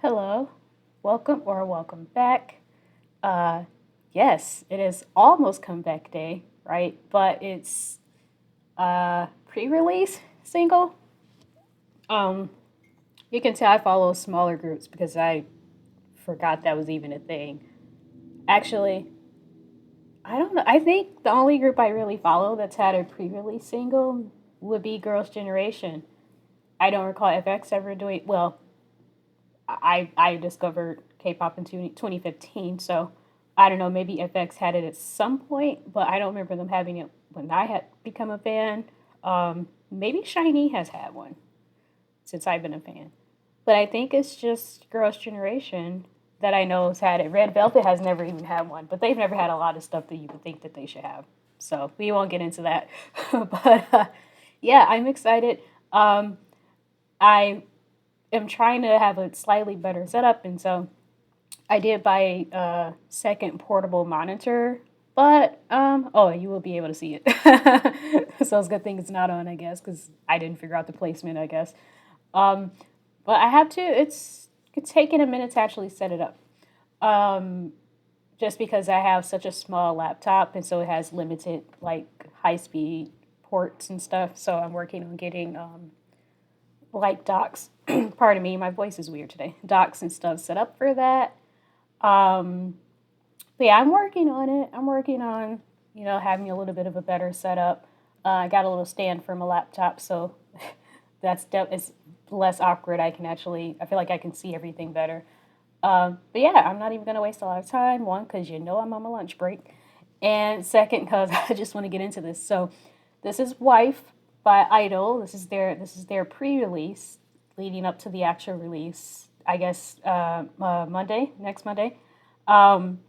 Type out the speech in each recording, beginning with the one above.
Hello, welcome back. Uh, yes, it is almost comeback day, right? But it's pre-release single. Um, you can tell I follow smaller groups because I forgot that was even a thing. Actually, I don't know. I think the only group I really follow that's had a pre-release single would be Girls' Generation. I don't recall FX ever doing well. I discovered K-pop in 2015, so I don't know. Maybe FX had it at some point, but I don't remember them having it when I had become a fan. Maybe Shiny has had one since I've been a fan, but I think it's just Girls' Generation that I know has had it. Red Velvet has never even had one, but they've never had a lot of stuff that you would think that they should have. So we won't get into that. But yeah, I'm excited. I am trying to have a slightly better setup, and so I did buy a second portable monitor, but oh, you will be able to see it. So it's a good thing it's not on, I guess, because I didn't figure out the placement, I guess. Um, but I have to. It's taking a minute to actually set it up. Um, just because I have such a small laptop, and so it has limited like high speed ports and stuff. So I'm working on getting like docks. Pardon me, my voice is weird today. Docks and stuff set up for that. Um, but yeah, I'm working on it. I'm working on, having a little bit of a better setup. I got a little stand for my laptop, so it's less awkward. I feel like I can see everything better. But yeah, I'm not even gonna waste a lot of time. One, because I'm on my lunch break, and second, because I just want to get into this. So, this is Wife by I-dle. This is their pre-release leading up to the actual release. I guess Monday, next Monday. Um,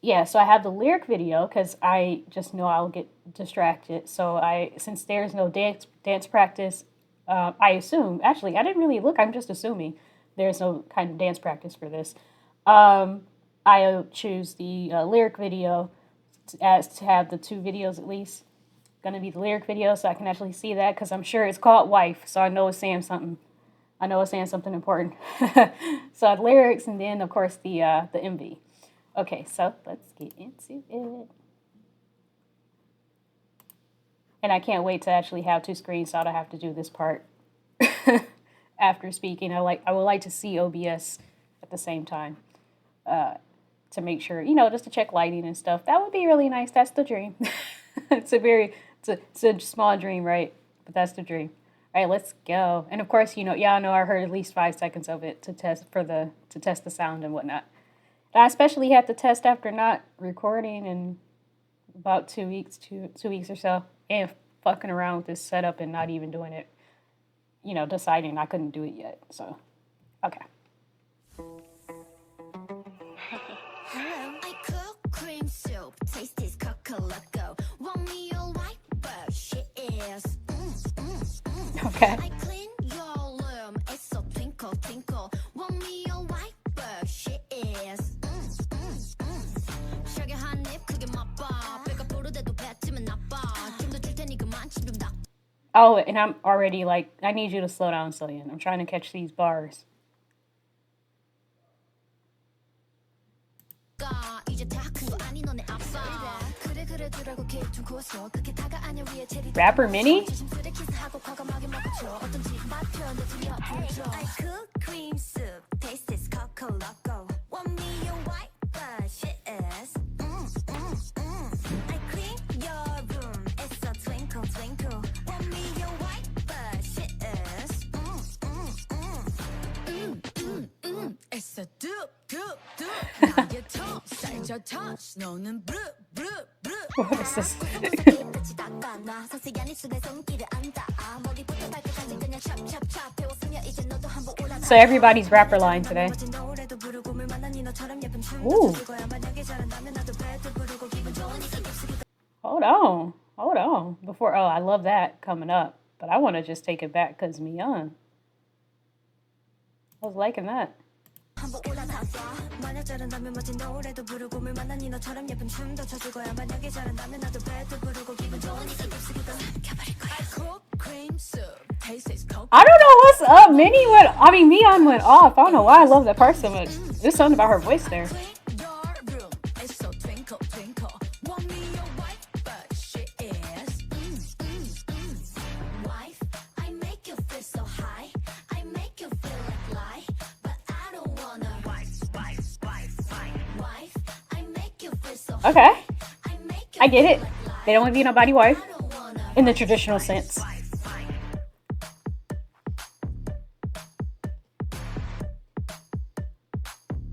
yeah, so I have the lyric video because I just know I'll get distracted. So since there's no dance practice, I assume actually I didn't really look. I'm just assuming there's no kind of dance practice for this. Um, I choose the lyric video as to have the two videos at least. Gonna be the lyric video so I can actually see that because I'm sure it's called Wife, so I know it's saying something. I know it's saying something important. So the lyrics and then of course the MV. Okay, so let's get into it. And I can't wait to actually have two screens, so I don't have to do this part after speaking. I would like to see OBS at the same time to make sure, just to check lighting and stuff. That would be really nice. That's the dream. It's a small dream, right? But that's the dream. All right, let's go. And of course, y'all know I heard at least 5 seconds of it to test the sound and whatnot. I especially had to test after not recording in about 2 weeks, 2 weeks or so, and fucking around with this setup and not even doing it, deciding I couldn't do it yet. So, okay. I cook cream soup, taste is cocoa. Want me your white, but she is. Okay. I clean your room, it's so twinkle twinkle. Want me your white, but she is. Oh, and I'm already like, I need you to slow down, Cillian. I'm trying to catch these bars. Rapper Mini? What is this? So everybody's rapper line today. Ooh. Hold on. I love that coming up. But I want to just take it back because Mian. I was liking that. I don't know Minnie went. I mean, Mion went off. I don't know why I love that part so much. There's something about her voice there. Okay, I get it. They don't want to be nobody's wife in the traditional sense.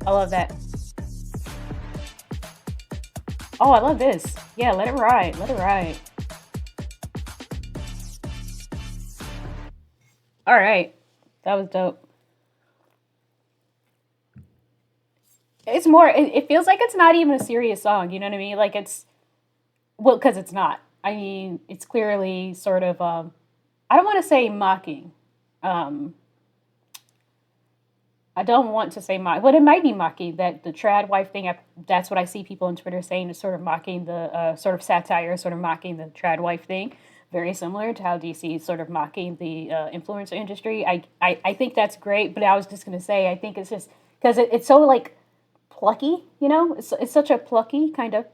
I love that. Oh, I love this. Yeah, let it ride. Let it ride. All right. That was dope. It's more, it feels like it's not even a serious song. You know what I mean? Like it's, well, because it's not. I mean, it's clearly sort of, I don't want to say mocking. Um, I don't want to say mock, but it might be mocking that the trad wife thing. That's what I see people on Twitter saying is sort of mocking the sort of satire, sort of mocking the trad wife thing. Very similar to how DC is sort of mocking the influencer industry. I think that's great, but I was just gonna say I think it's just because it's so like plucky, you know. It's such a plucky kind of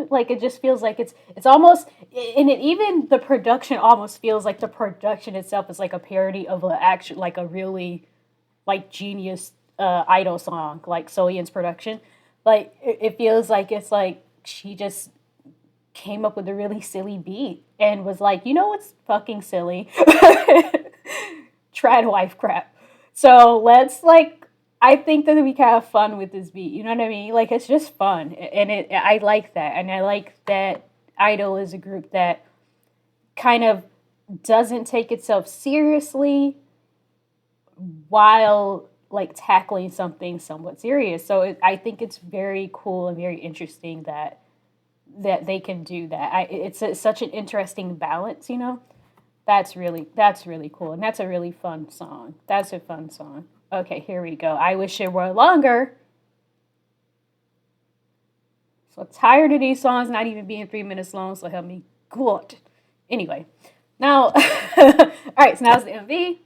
like it just feels like it's almost and it even the production almost feels like the production itself is like a parody of a actual like a really like genius I-dle song, like Soyeon's production. Like it feels like it's like she just came up with a really silly beat and was like, you know what's fucking silly? Trad wife crap. So let's like I think that we can have fun with this beat. You know what I mean? Like it's just fun. And I like that. And I like that I-dle is a group that kind of doesn't take itself seriously while like tackling something somewhat serious. So I think it's very cool and very interesting that they can do that. It's such an interesting balance, you know. That's really cool, and that's a really fun song. That's a fun song. Okay, here we go. I wish it were longer. So tired of these songs not even being 3 minutes long. So help me God. Anyway, now, all right. So now's the MV.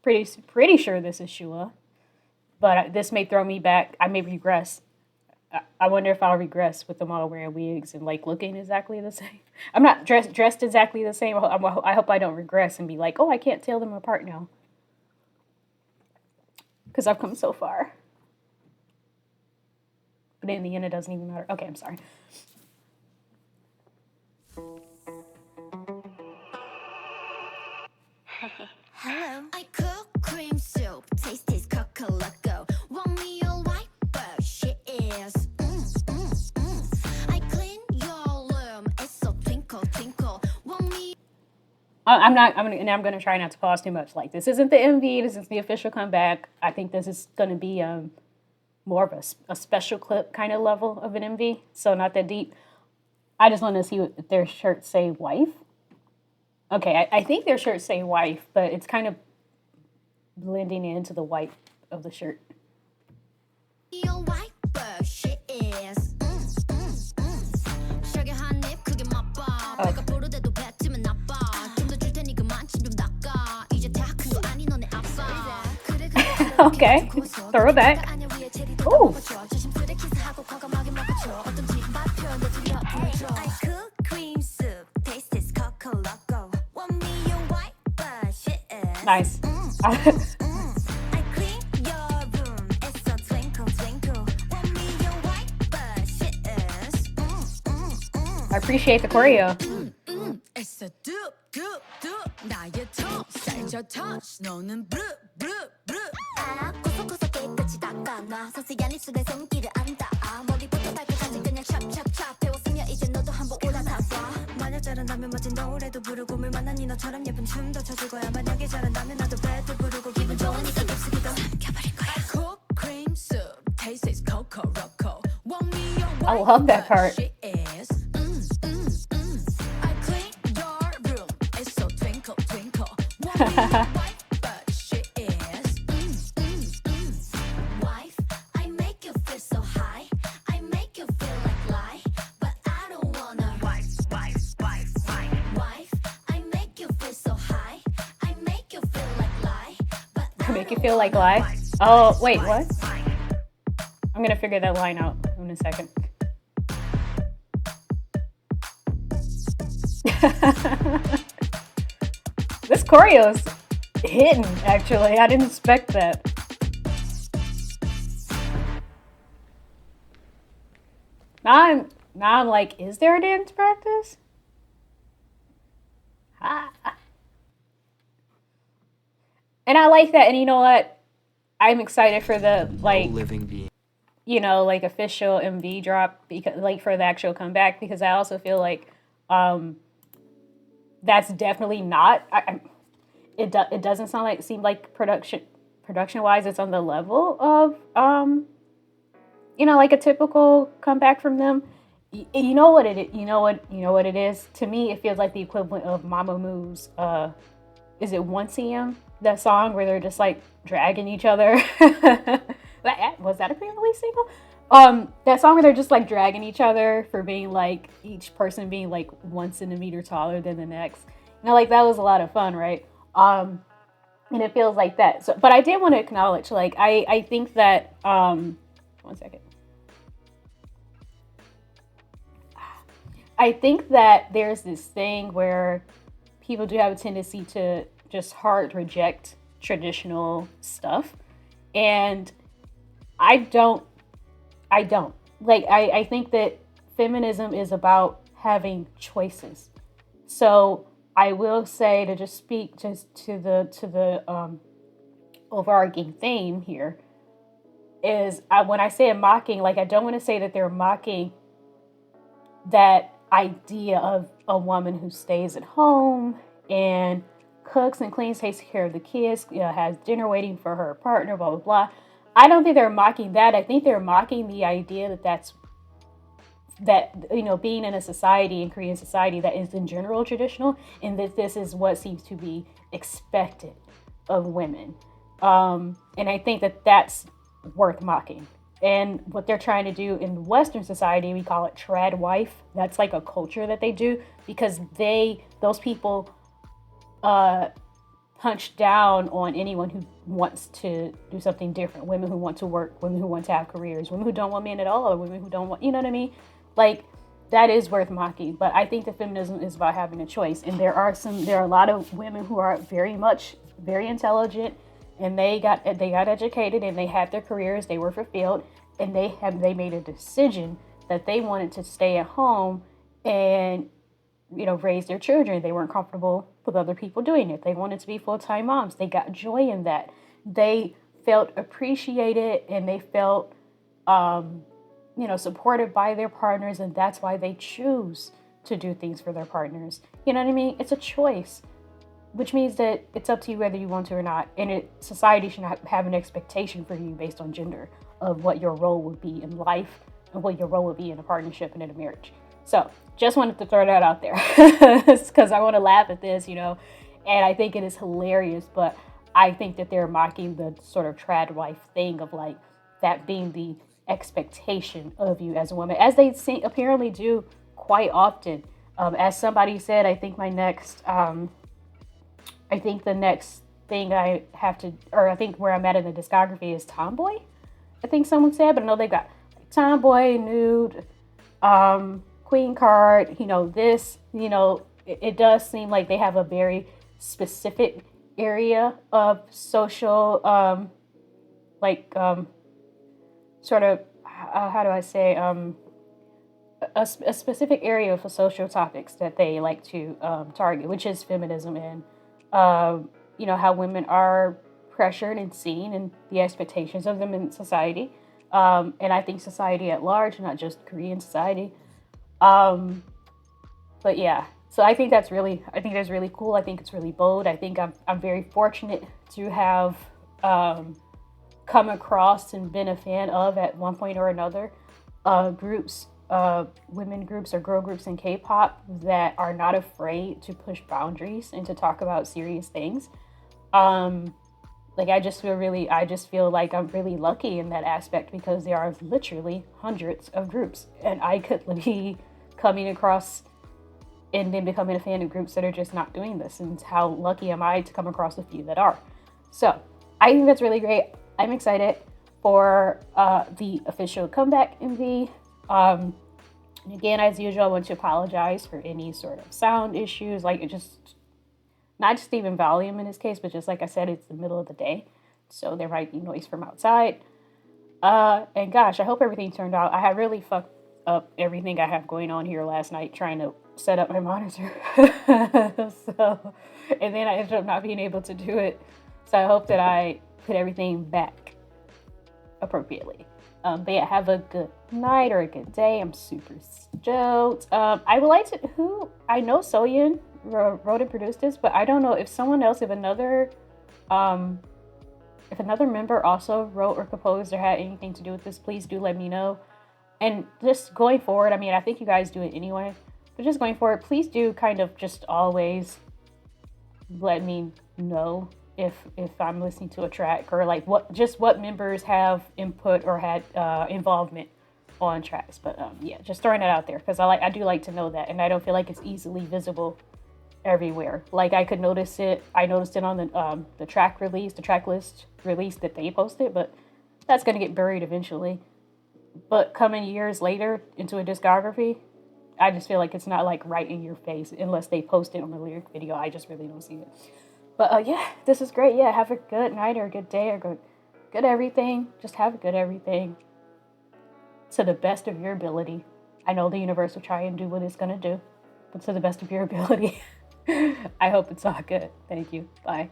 Pretty sure this is Shua, but this may throw me back. I may regress. I wonder if I'll regress with them all wearing wigs and like looking exactly the same. I'm not dressed exactly the same. I hope I don't regress and be like, oh, I can't tell them apart now, because I've come so far. But in the end, it doesn't even matter. Okay, I'm sorry. Hello. I cook cream soup, taste is coca-loco. Want me your white, but she is. I clean your room, it's so twinkle twinkle. Want me. I'm gonna try not to pause too much. Like this isn't the MV. This is the official comeback. I think this is gonna be more of a special clip kind of level of an MV. So not that deep. I just want to see what their shirts say wife. Okay, I think their shirts say wife, but it's kind of blending into the white of the shirt. Your white, but she is. Okay, throw it back. Ooh. Nice. I appreciate the choreo. I love that part. Make you feel like life. Oh, wait, what? I'm gonna figure that line out in a second. This choreo's hidden, actually. I didn't expect that. Now I'm like, is there a dance practice? Ah. And I like that. And you know what? I'm excited for the like living being, like official MV drop, because like for the actual comeback, because I also feel like that's definitely not. It doesn't seem like production wise it's on the level of like a typical comeback from them. You know what it is. To me, it feels like the equivalent of Mamamoo's. Is it 1cm? That song where they're just like dragging each other. Was that a pre-release single? That song where they're just like dragging each other for being like each person being like 1 centimeter taller than the next. Like that was a lot of fun, right? And it feels like that. So, but I did want to acknowledge, like, I think that 1 second. I think that there's this thing where people do have a tendency to just hard reject traditional stuff. And I don't. Like, I think that feminism is about having choices. So I will say, to just speak just to the overarching theme here, is when I say mocking, like, I don't want to say that they're mocking that idea of a woman who stays at home and cooks and cleans, takes care of the kids, has dinner waiting for her partner, blah, blah, blah. I don't think they're mocking that. I think they're mocking the idea that being in a society, in Korean society, that is in general traditional, and that this is what seems to be expected of women. And I think that that's worth mocking. And what they're trying to do in Western society, we call it trad wife. That's like a culture that they do, because those people punch down on anyone who wants to do something different. Women who want to work, women who want to have careers, women who don't want men at all, or women who don't want, you know what I mean? Like, that is worth mocking. But I think that feminism is about having a choice. And there are a lot of women who are very intelligent, and they got educated, and they had their careers, they were fulfilled, and they made a decision that they wanted to stay at home and raise their children. They weren't comfortable with other people doing it. They wanted to be full-time moms. They got joy in that. They felt appreciated, and they felt supported by their partners, and that's why they choose to do things for their partners. You know what I mean? It's a choice, which means that it's up to you whether you want to or not. And society should not have an expectation for you based on gender of what your role would be in life and what your role would be in a partnership and in a marriage. So just wanted to throw that out there because I want to laugh at this, and I think it is hilarious, but I think that they're mocking the sort of trad wife thing of like that being the expectation of you as a woman, as they apparently do quite often. As somebody said, I think the next thing I have to, or I think where I'm at in the discography is Tomboy. I think someone said, but I know they've got like Tomboy, Nude, Queen Card, it does seem like they have a very specific area of social, sort of, how do I say, a specific area for social topics that they like to target, which is feminism and, how women are pressured and seen and the expectations of them in society. And I think society at large, not just Korean society. But yeah, so I think that's really cool. I think it's really bold. I think I'm very fortunate to have come across and been a fan of at one point or another groups, women groups or girl groups in K-pop that are not afraid to push boundaries and to talk about serious things. I just feel like I'm really lucky in that aspect, because there are literally hundreds of groups, and I could be coming across and then becoming a fan of groups that are just not doing this. And how lucky am I to come across a few that are. So I think that's really great. I'm excited for the official comeback MV. And again, as usual, I want to apologize for any sort of sound issues, like it just not just even volume in this case, but just like I said, it's the middle of the day, so there might be noise from outside. And gosh, I hope everything turned out. I had really fucked up everything I have going on here last night trying to set up my monitor. So, and then I ended up not being able to do it. So I hope that I put everything back appropriately. But yeah, have a good night or a good day. I'm super stoked. I would like to, I know Soyeon wrote and produced this, but I don't know if someone else, if another member also wrote or composed or had anything to do with this, please do let me know. And just going forward, I mean, I think you guys do it anyway, but just going forward, please do kind of just always let me know if I'm listening to a track, or like what members have input or had involvement on tracks. But yeah, just throwing it out there because I do like to know that, and I don't feel like it's easily visible everywhere. Like I noticed it on the track list release that they posted, but that's gonna get buried eventually. But coming years later into a discography, I just feel like it's not like right in your face unless they post it on the lyric video. I just really don't see it. But yeah, this is great. Yeah, have a good night or a good day or good everything. Just have a good everything to the best of your ability. I know the universe will try and do what it's gonna do, but to the best of your ability. I hope it's all good. Thank you. Bye.